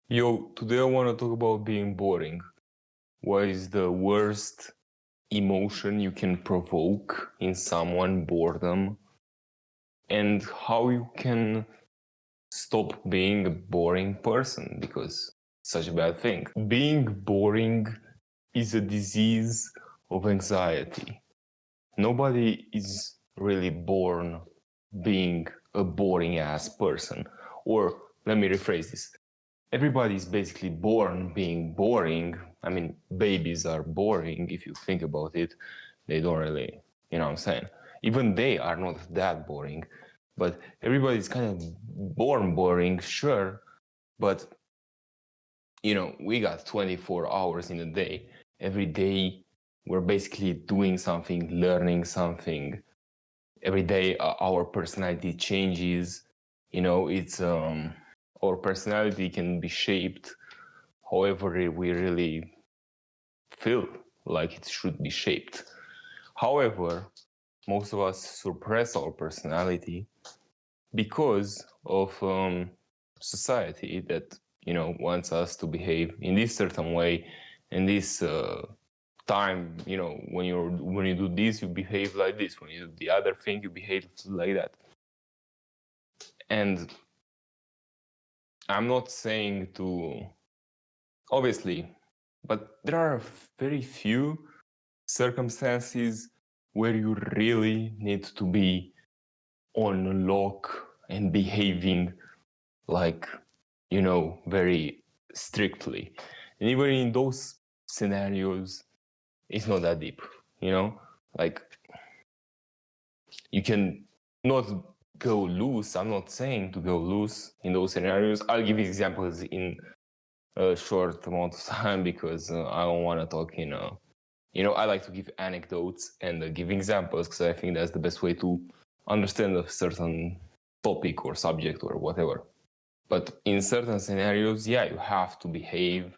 Yo, today I want to talk about being boring. What is the worst emotion you can provoke in someone, boredom, and how you can stop being a boring person because it's such a bad thing. Being boring is a disease of anxiety. Nobody is really born being a boring ass person. Or let me rephrase this. Everybody is basically born being boring. I mean, babies are boring if you think about it. They don't really, you know what I'm saying? Even they are not that boring. But everybody's kind of born boring, sure. But, we got 24 hours in a day. Every day, we're basically doing something, learning something. Every day, our personality changes. It's our personality can be shaped however we really feel like it should be shaped. However, most of us suppress our personality because of society that wants us to behave in this certain way, in this time. When you do this, you behave like this. When you do the other thing, you behave like that. And I'm not saying to, obviously, but there are very few circumstances where you really need to be on lock and behaving like, very strictly. And even in those scenarios, it's not that deep, like you can not go loose. I'm not saying to go loose in those scenarios. I'll give you examples in a short amount of time because I don't want to talk in I like to give anecdotes and give examples because I think that's the best way to understand a certain topic or subject or whatever. But in certain scenarios, yeah, you have to behave,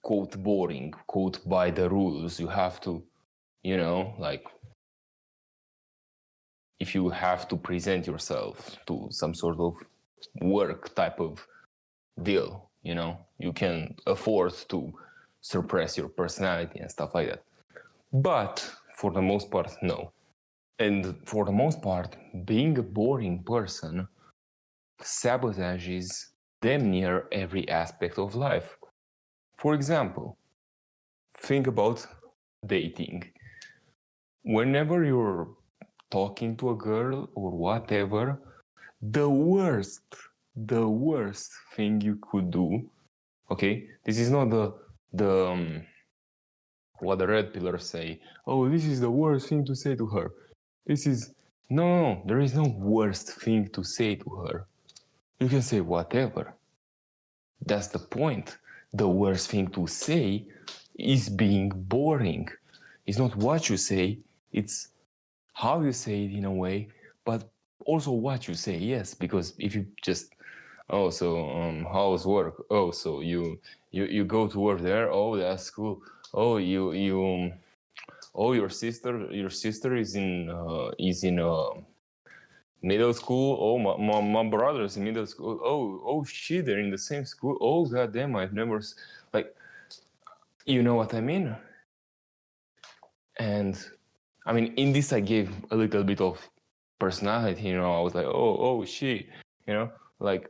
quote, boring, quote, by the rules. You have to, like, if you have to present yourself to some sort of work type of deal, you can afford to suppress your personality and stuff like that. But for the most part, no. And for the most part, being a boring person sabotages damn near every aspect of life. For example, think about dating. Whenever you're talking to a girl or whatever, the worst thing you could do, okay? This is not the what the red pillars say. Oh, this is the worst thing to say to her. This is no, there is no worst thing to say to her. You can say whatever. That's the point. The worst thing to say is being boring. It's not what you say, it's how you say it in a way, but also what you say, yes, because if you just how's work? Oh, so you go to work there? Oh, that's cool. Oh, your sister is in middle school. Oh, my brother's in middle school. Oh shit, they're in the same school. Oh goddamn, I've never like, you know what I mean? And I mean, in this I gave a little bit of personality. I was like, oh shit, like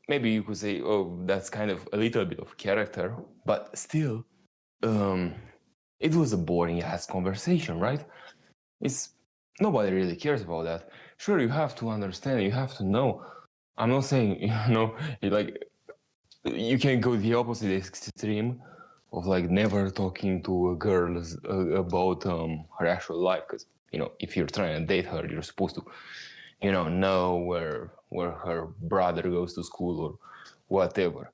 maybe you could say, oh, that's kind of a little bit of character, but still, it was a boring ass conversation, right? It's nobody really cares about that. Sure, you have to understand, you have to know. I'm not saying you can go the opposite extreme of like never talking to a girl about her actual life, because if you're trying to date her, you're supposed to know where her brother goes to school or whatever,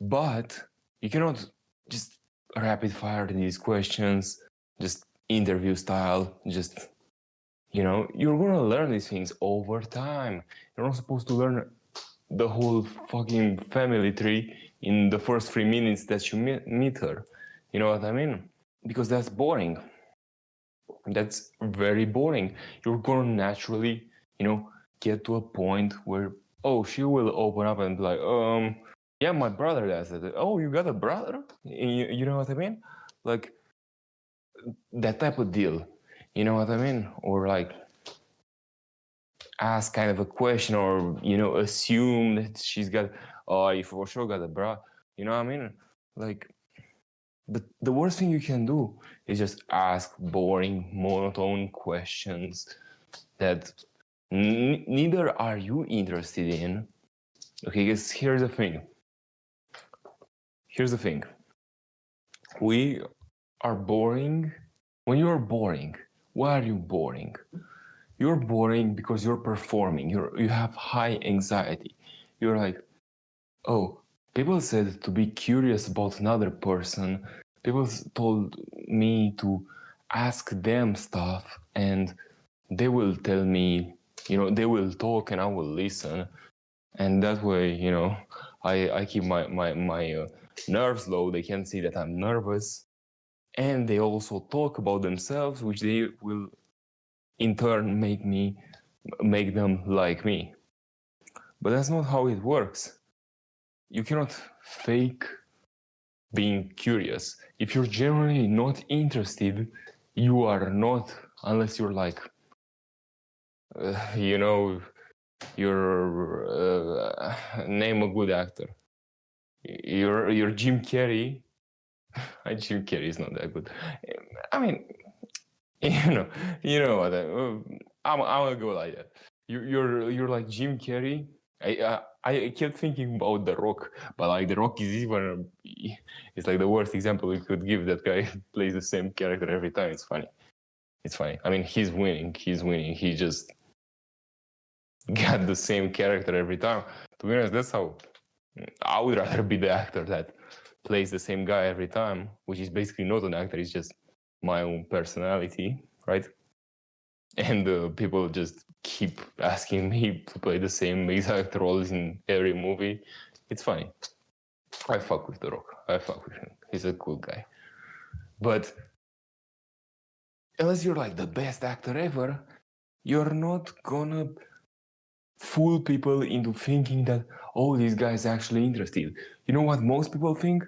but you cannot just rapid fire these questions, just interview style, just you're gonna learn these things over time. You're not supposed to learn the whole fucking family tree in the first 3 minutes that you meet her. You know what I mean? Because that's boring. That's very boring. You're gonna naturally, get to a point where oh, she will open up and be like, yeah, my brother does it. Oh, you got a brother? You know what I mean? Like that type of deal. You know what I mean? Or like ask kind of a question, or assume that she's got, oh, you for sure got a bra. You know what I mean? Like the worst thing you can do is just ask boring, monotone questions that neither are you interested in. Okay, because here's the thing. We are boring. When you're boring, why are you boring? You're boring because you're performing. You have high anxiety. You're like, oh, people said to be curious about another person. People told me to ask them stuff, and they will tell me, they will talk and I will listen. And that way, I keep my nerves low. They can see that I'm nervous. And they also talk about themselves, which they will in turn make them like me. But that's not how it works. You cannot fake being curious. If you're generally not interested, you are not, unless you're like, you're name a good actor. You're Jim Carrey. Jim Carrey is not that good. I mean, you know what? I'm gonna go like that. You're like Jim Carrey. I kept thinking about The Rock, but like The Rock is even, it's like the worst example we could give. That guy plays the same character every time. It's funny. I mean, he's winning. He just got the same character every time. To be honest, that's how I would rather be the actor that plays the same guy every time, which is basically not an actor. It's just my own personality, right? And people just keep asking me to play the same exact roles in every movie. It's funny. I fuck with The Rock. I fuck with him. He's a cool guy. But unless you're like the best actor ever, you're not gonna fool people into thinking that, oh, this guy's actually interested. You know what most people think?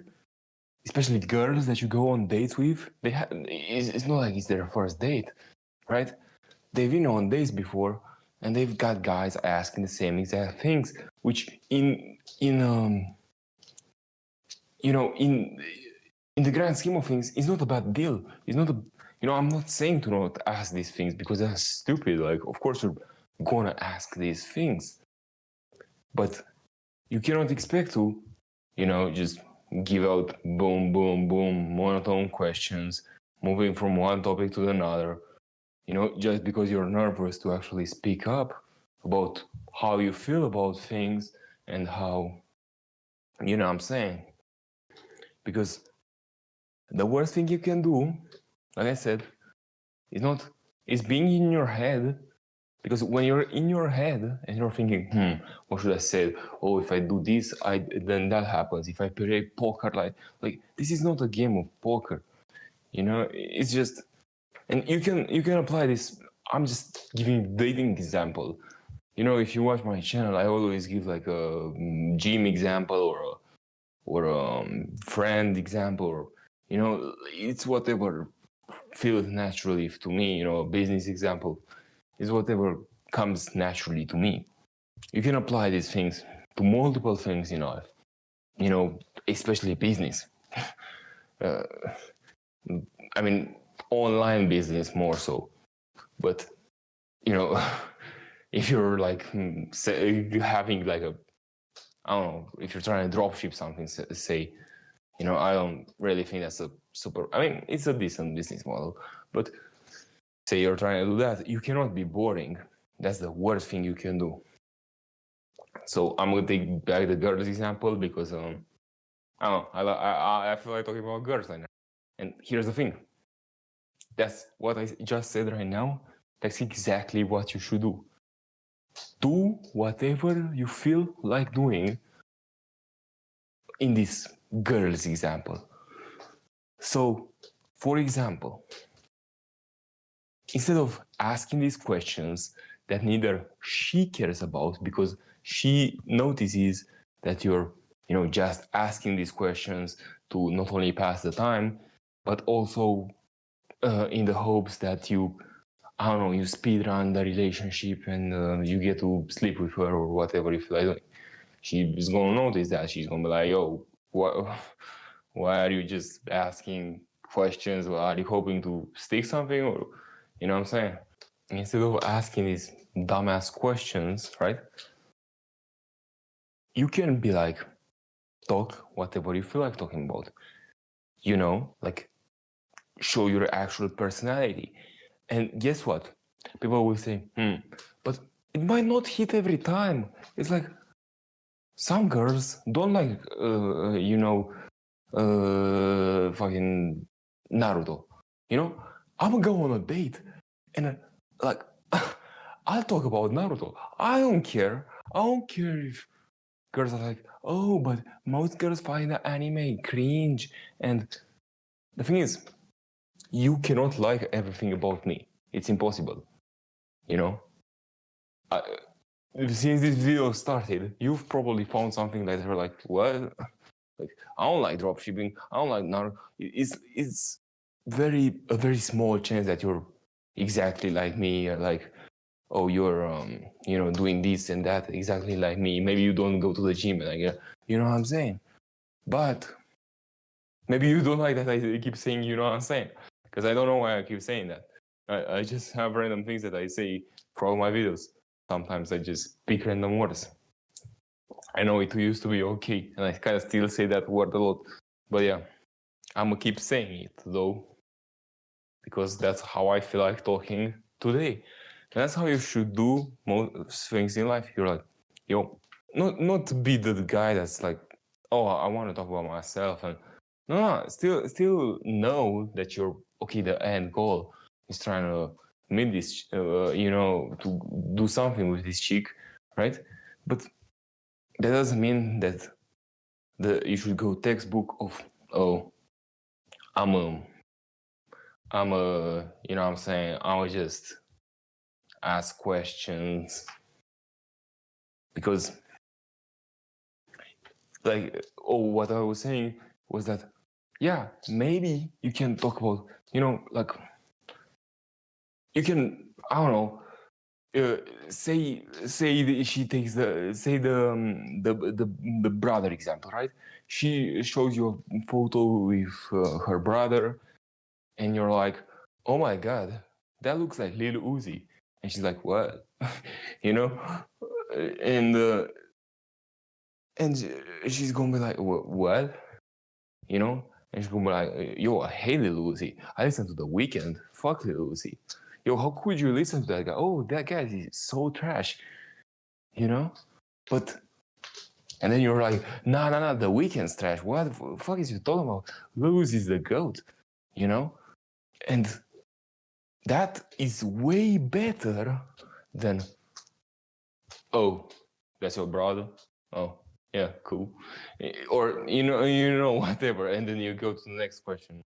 Especially girls that you go on dates with, it's not like it's their first date, right? They've been on dates before, and they've got guys asking the same exact things, which in the grand scheme of things, it's not a bad deal. It's not I'm not saying to not ask these things because that's stupid. Like, of course you're gonna ask these things, but you cannot expect to, just give out boom, boom, boom, monotone questions, moving from one topic to another, just because you're nervous to actually speak up about how you feel about things and how, I'm saying. Because the worst thing you can do, like I said, is being in your head. Because when you're in your head and you're thinking, what should I say? Oh, if I do this, then that happens. If I play poker, like this is not a game of poker. It's just, and you can apply this. I'm just giving dating example. If you watch my channel, I always give like a gym example or a friend example, or it's whatever feels naturally to me. A business example is whatever comes naturally to me. You can apply these things to multiple things in life, especially business. I mean, online business more so. But, if you're like having like I don't know, if you're trying to drop ship something, say, I don't really think that's a super, I mean, it's a decent business model, but say you're trying to do that, you cannot be boring. That's the worst thing you can do. So I'm gonna take back the girls example because I don't know, I feel like talking about girls right now. And here's the thing. That's what I just said right now. That's exactly what you should do. Do whatever you feel like doing in this girls example. So, for example, instead of asking these questions that neither she cares about because she notices that you're, just asking these questions to not only pass the time, but also in the hopes that you speed run the relationship and you get to sleep with her or whatever you feel like doing. She's gonna notice that. She's gonna be like, yo, why are you just asking questions? Or are you hoping to stick something? Or, you know what I'm saying? Instead of asking these dumbass questions, right? You can be like, talk whatever you feel like talking about. Like show your actual personality. And guess what? People will say, but it might not hit every time. It's like some girls don't like, fucking Naruto. I'm gonna go on a date and like, I'll talk about Naruto. I don't care. I don't care if girls are like, oh, but most girls find the anime cringe. And the thing is, you cannot like everything about me. It's impossible. Since this video started, you've probably found something that you're like, what? Like, I don't like dropshipping. I don't like Naruto. It's a very small chance that you're exactly like me. Like, oh, you're doing this and that exactly like me. Maybe you don't go to the gym, and you know what I'm saying. But maybe you don't like that I keep saying, you know what I'm saying, because I don't know why I keep saying that. I just have random things that I say for all my videos. Sometimes I just pick random words. I know it used to be okay, and I kind of still say that word a lot. But yeah, I'm gonna keep saying it though, because that's how I feel like talking today. And that's how you should do most things in life. You're like, not to be the guy that's like, oh, I want to talk about myself, and no, still know that you're okay. The end goal is trying to meet this, to do something with this chick, right? But that doesn't mean that you should go textbook of, oh, I'm you know what I'm saying, I will just ask questions, because like, what I was saying was that, yeah, maybe you can talk about, like, you can, I don't know, say she takes the brother example, right? She shows you a photo with her brother, and you're like, oh my god, that looks like Lil Uzi, and she's like, what? And she's gonna be like, what? And she's gonna be like, yo, I hate Lil Uzi. I listen to The Weeknd. Fuck Lil Uzi. Yo, how could you listen to that guy? Oh, that guy is so trash. But, and then you're like, nah, The Weeknd's trash. What the fuck is you talking about? Lil Uzi is the GOAT. And that is way better than, oh, that's your brother? Oh, yeah, cool. Or, whatever. And then you go to the next question.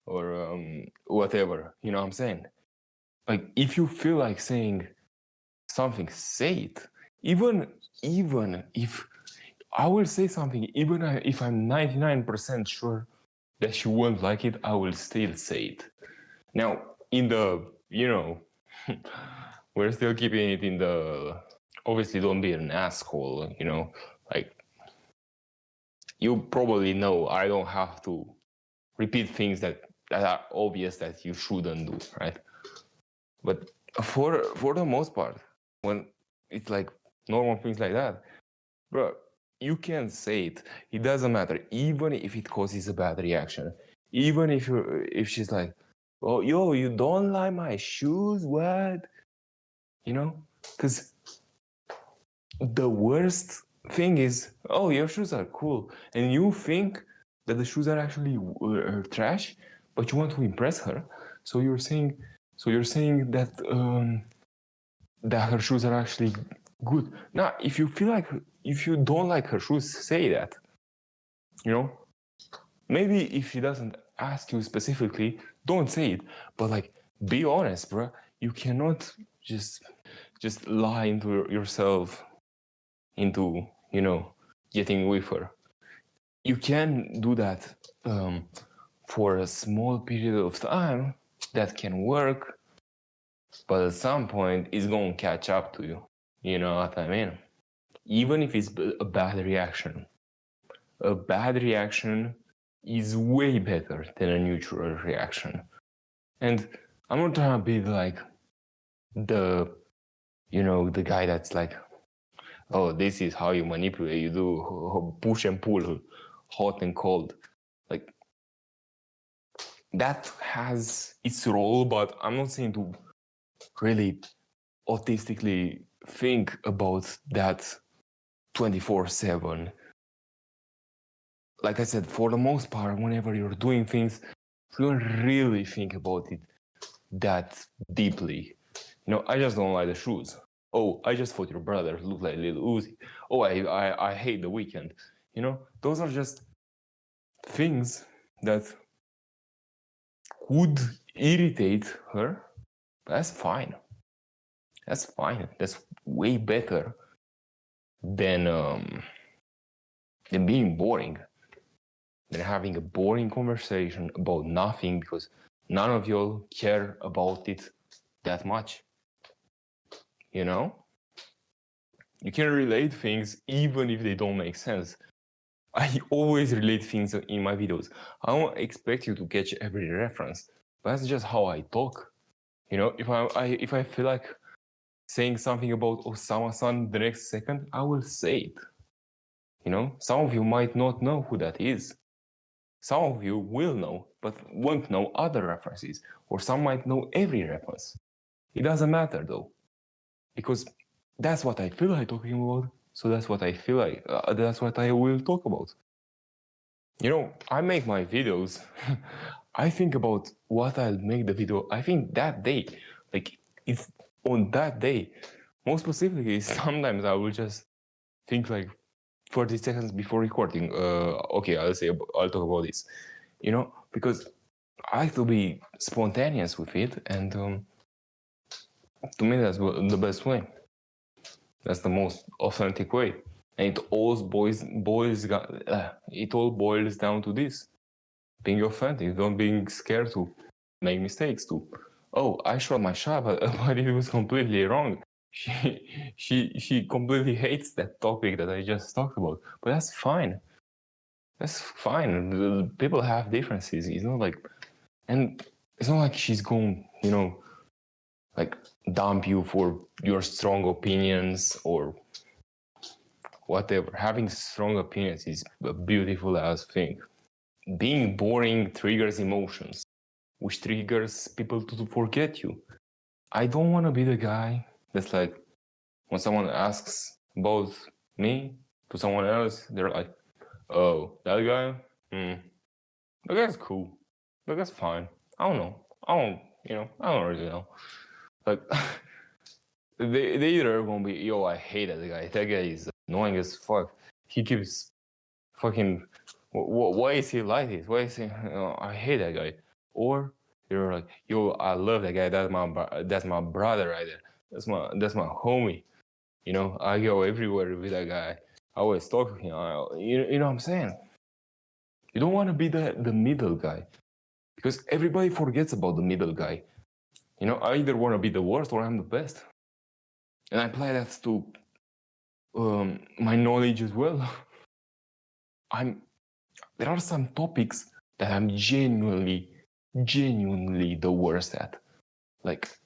Or whatever. You know what I'm saying? Like, if you feel like saying something, say it. Even if I will say something, even if I'm 99% sure that she won't like it, I will still say it. Now, in the, we're still keeping it in the, obviously don't be an asshole, like, you probably know I don't have to repeat things that are obvious that you shouldn't do, right? But for the most part, when it's like normal things like that, bro, you can say it. It doesn't matter, even if it causes a bad reaction. Even if she's like, oh, yo, you don't like my shoes? What? Because the worst thing is, oh, your shoes are cool, and you think that the shoes are actually trash, but you want to impress her, so you're saying that that her shoes are actually good. Now, if you don't like her shoes, say that. Maybe if she doesn't ask you specifically, don't say it, but like, be honest, bro. You cannot just lie into yourself, into, you know, getting with her. You can do that for a small period of time. That can work, but at some point it's going to catch up to you. You know what I mean? Even if it's a bad reaction. A bad reaction is way better than a neutral reaction. And I'm not trying to be like the, you know, the guy that's like, oh, this is how you manipulate, you do push and pull, hot and cold. Like, that has its role, but I'm not saying to really autistically think about that 24/7. Like I said, for the most part, whenever you're doing things, you don't really think about it that deeply. You know, I just don't like the shoes. Oh, I just thought your brother looked like Lil Uzi. Oh, I hate the weekend. You know, those are just things that could irritate her. That's fine. That's fine. That's way better than being boring, than having a boring conversation about nothing because none of y'all care about it that much. You know? You can relate things even if they don't make sense. I always relate things in my videos. I don't expect you to catch every reference. But that's just how I talk. You know, if I feel like saying something about Osama-san the next second, I will say it. You know, some of you might not know who that is. Some of you will know, but won't know other references. Or some might know every reference. It doesn't matter though. Because that's what I feel like talking about. So that's what I feel like, that's what I will talk about. You know, I make my videos. I think about what I'll make the video. I think that day, like it's on that day. Most specifically, sometimes I will just think like 30 seconds before recording. Okay, I'll talk about this. You know, because I like to be spontaneous with it, and to me that's the best way. That's the most authentic way. And it all boils down to this: being authentic, don't being scared to make mistakes. To, oh, I shot my shot, but it was completely wrong. She completely hates that topic that I just talked about, but that's fine. That's fine. People have differences. It's not like, and it's not like she's going, you know, like dump you for your strong opinions or whatever. Having strong opinions is a beautiful ass thing. Being boring triggers emotions, which triggers people to forget you. I don't want to be the guy that's like, when someone asks about me to someone else, they're like, oh, that guy? That guy's cool. That guy's fine. I don't know. I don't really know. Like, they either gonna be, yo, I hate that guy. That guy is annoying as fuck. He keeps fucking, why is he like this? Why is he, I hate that guy. Or they're like, yo, I love that guy. That's my brother right there. That's my homie. You know, I go everywhere with that guy. I always talk to him. You know what I'm saying? You don't want to be the middle guy, because everybody forgets about the middle guy. You know, I either want to be the worst or I'm the best. And I apply that to my knowledge as well. There are some topics that I'm genuinely the worst at. Like,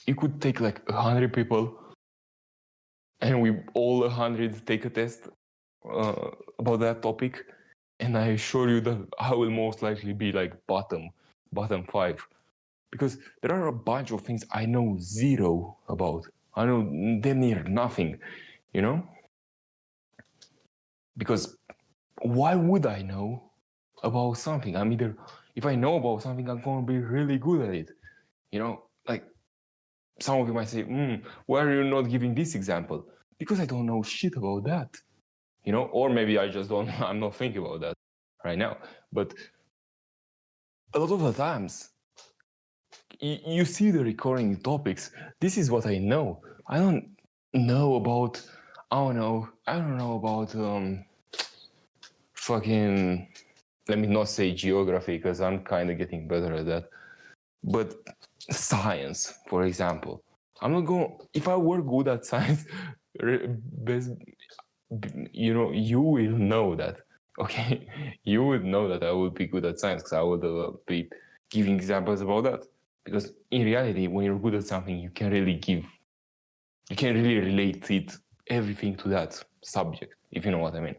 you could take like 100 people and we all 100 take a test about that topic, and I assure you that I will most likely be like bottom 5, because there are a bunch of things I know zero about. I know damn near nothing, you know? Because why would I know about something? If I know about something, I'm gonna be really good at it. You know, like some of you might say, why are you not giving this example? Because I don't know shit about that. You know, or maybe I'm not thinking about that right now. But a lot of the times, you see the recurring topics. This is what I know. I don't know about I don't know about fucking, let me not say geography because I'm kind of getting better at that, but science, for example. I'm not going, if I were good at science, you will know that, okay? You would know that I would be good at science because I would be giving examples about that. Because in reality, when you're good at something, you can really relate it, everything to that subject, if you know what I mean.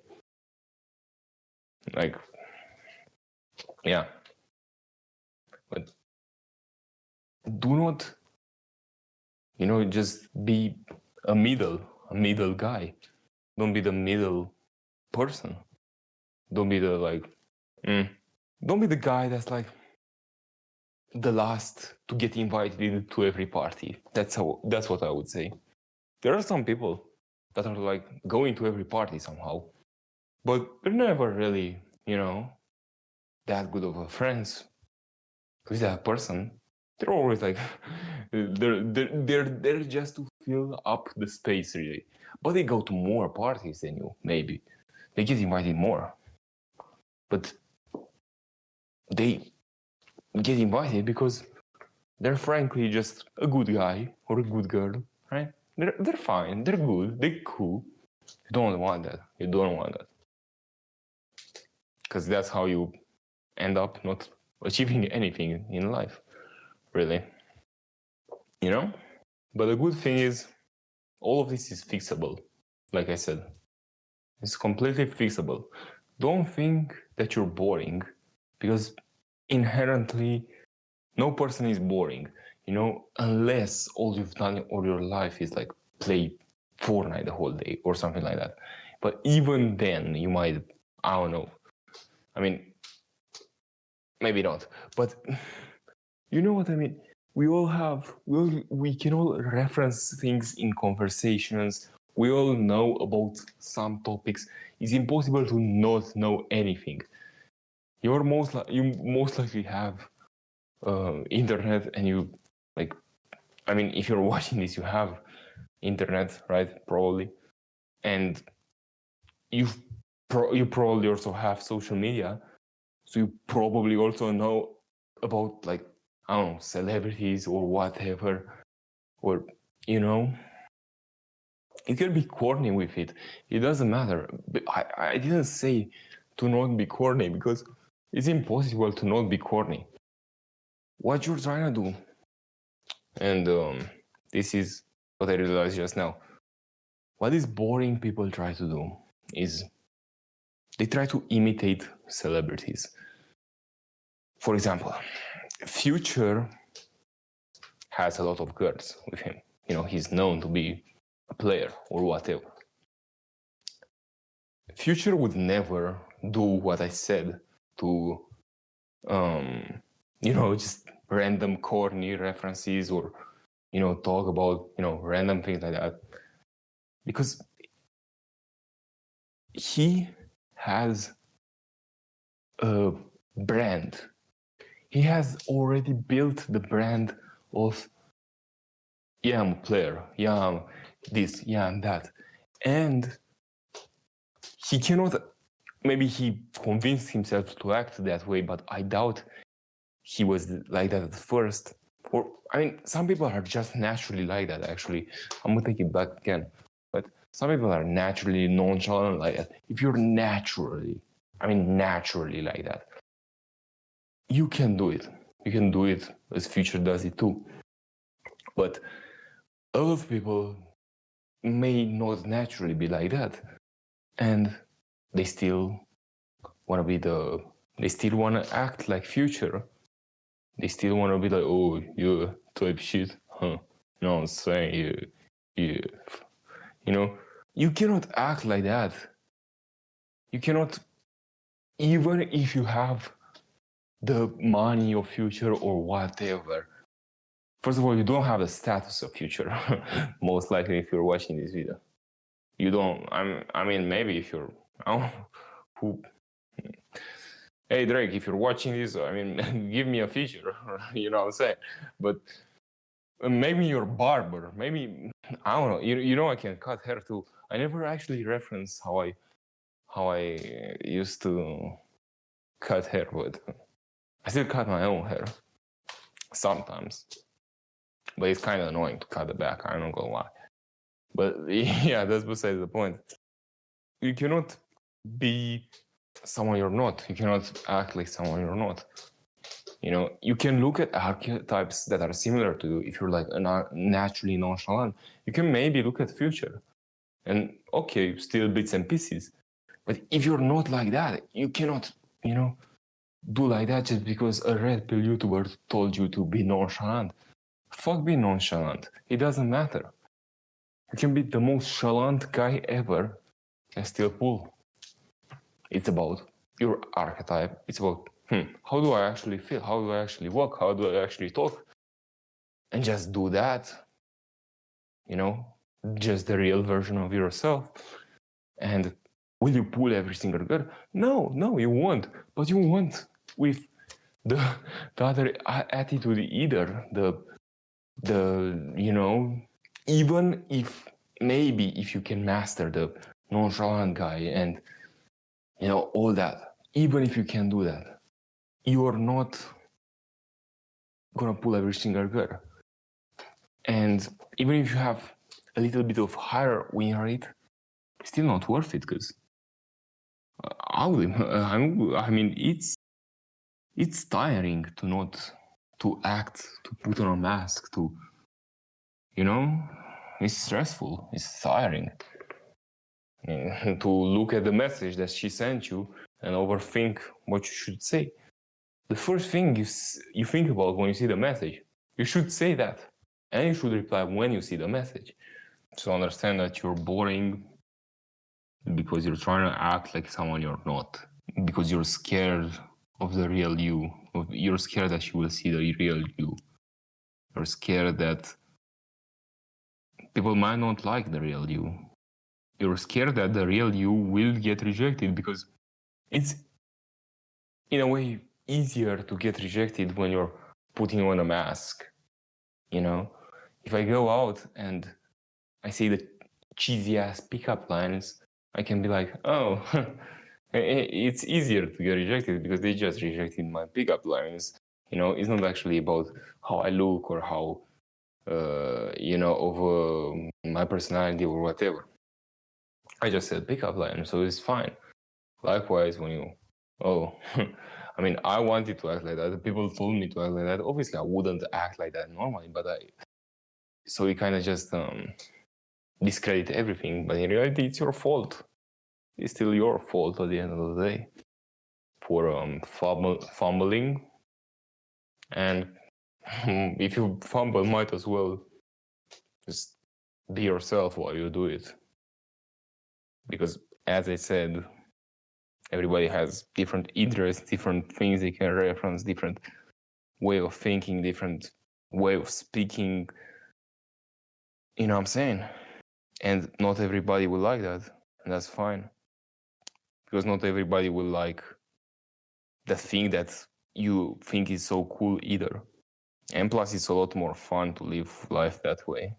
Like, yeah. But do not, just be a middle guy. Don't be the middle person. Don't be the don't be the guy that's like the last to get invited to every party. That's what I would say. There are some people that are like going to every party somehow, but they're never really, that good of a friends with that person. They're always like they're just to fill up the space really. But they go to more parties than you, maybe. They get invited more. But they get invited because they're frankly just a good guy or a good girl, right? They're fine, they're good, they're cool. You don't want that. Because that's how you end up not achieving anything in life, really. But the good thing is, all of this is fixable. Like I said, it's completely fixable. Don't think that you're boring, because inherently, no person is boring, unless all you've done all your life is like play Fortnite the whole day or something like that. But even then, you might, I don't know. I mean, maybe not. But you know what I mean? We can all reference things in conversations. We all know about some topics. It's impossible to not know anything. You most likely have internet, and if you're watching this, you have internet, right? Probably, and you probably also have social media, so you probably also know about I don't know, celebrities or whatever, or you can be corny with it. It doesn't matter. But I didn't say to not be corny, because it's impossible to not be corny. What you're trying to do, and this is what I realized just now. What these boring people try to do is they try to imitate celebrities. For example, Future has a lot of girls with him. He's known to be a player or whatever. Future would never do what I said to, just random corny references, or, talk about, random things like that. Because he has a brand. He has already built the brand of, yeah, I'm a player, yeah, I'm this, yeah, I'm that. And he cannot, maybe he convinced himself to act that way, but I doubt he was like that at first. Or, some people are just naturally like that, actually. I'm gonna take it back again. But some people are naturally nonchalant like that. If you're naturally like that, you can do it. You can do it as Future does it too. But a lot of people may not naturally be like that, and they still want to they still want to act like Future. They still want to be like, oh, you type shit, huh? You know what I'm saying? You cannot act like that. You cannot, even if you have the money of Future or whatever. First of all, you don't have the status of Future. Most likely, if you're watching this video, you don't. Maybe if you're, hey Drake, if you're watching this, give me a feature. You know what I'm saying? But maybe you're barber. Maybe I don't know. You know I can cut hair too. I never actually reference how I used to cut hair, but I still cut my own hair sometimes. But it's kind of annoying to cut the back. I'm not gonna lie. But yeah, that's besides the point. You cannot be someone you're not. You cannot act like someone you're not. You know, you can look at archetypes that are similar to you. If you're like naturally nonchalant, you can maybe look at future and okay, still bits and pieces. But if you're not like that, you cannot, you know, do like that just because a red pill YouTuber told you to be nonchalant. Fuck being nonchalant. It doesn't matter. You can be the most chalant guy ever and still pull. It's about your archetype. It's about how do I actually feel? How do I actually walk? How do I actually talk? And just do that. You know, just the real version of yourself. And will you pull every single girl? No, you won't. But you won't with the other attitude either. The you know, even if maybe if you can master the nonchalant guy and you know all that, even if you can do that, you are not gonna pull every single girl. And even if you have a little bit of higher win rate, it's still not worth it because I mean it's tiring to act, to put on a mask, to you know, it's stressful, it's tiring. To look at the message that she sent you and overthink what you should say. The first thing you think about when you see the message, you should say that. And you should reply when you see the message. So understand that you're boring because you're trying to act like someone you're not. Because you're scared of the real you. You're scared that you will see the real you. You're scared that people might not like the real you. You're scared that the real you will get rejected because it's, in a way, easier to get rejected when you're putting on a mask. You know, if I go out and I see the cheesy ass pickup lines, I can be like, oh, it's easier to get rejected because they just rejected my pickup lines. You know, it's not actually about how I look or how, you know, of my personality or whatever. I just said pickup line, so it's fine. Likewise, when you, I mean, I wanted to act like that. People told me to act like that. Obviously, I wouldn't act like that normally, but so we kind of just discredit everything. But in reality, it's your fault. It's still your fault at the end of the day for fumbling. And if you fumble, might as well just be yourself while you do it. Because, as I said, everybody has different interests, different things they can reference, different way of thinking, different way of speaking. You know what I'm saying? And not everybody will like that, and that's fine. Because not everybody will like the thing that you think is so cool either. And plus, it's a lot more fun to live life that way.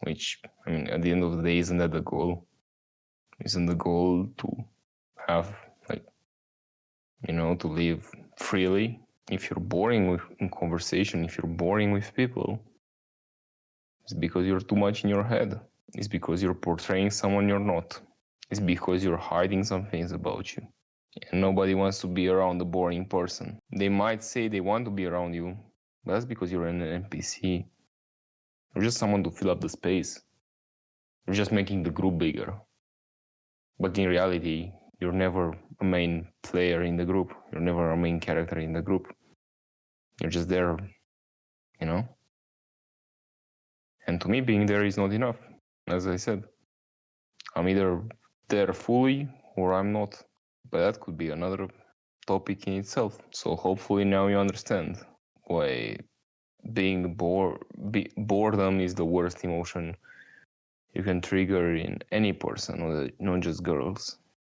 Which, I mean, at the end of the day, isn't that the goal? Isn't the goal to have, like, you know, to live freely? If you're boring in conversation, if you're boring with people, it's because you're too much in your head. It's because you're portraying someone you're not. It's because you're hiding some things about you. And nobody wants to be around a boring person. They might say they want to be around you, but that's because you're an NPC. You're just someone to fill up the space. You're just making the group bigger. But in reality, you're never a main player in the group. You're never a main character in the group. You're just there, you know? And to me, being there is not enough. As I said, I'm either there fully or I'm not. But that could be another topic in itself. So hopefully now you understand why being boredom is the worst emotion you can trigger in any person, not just girls.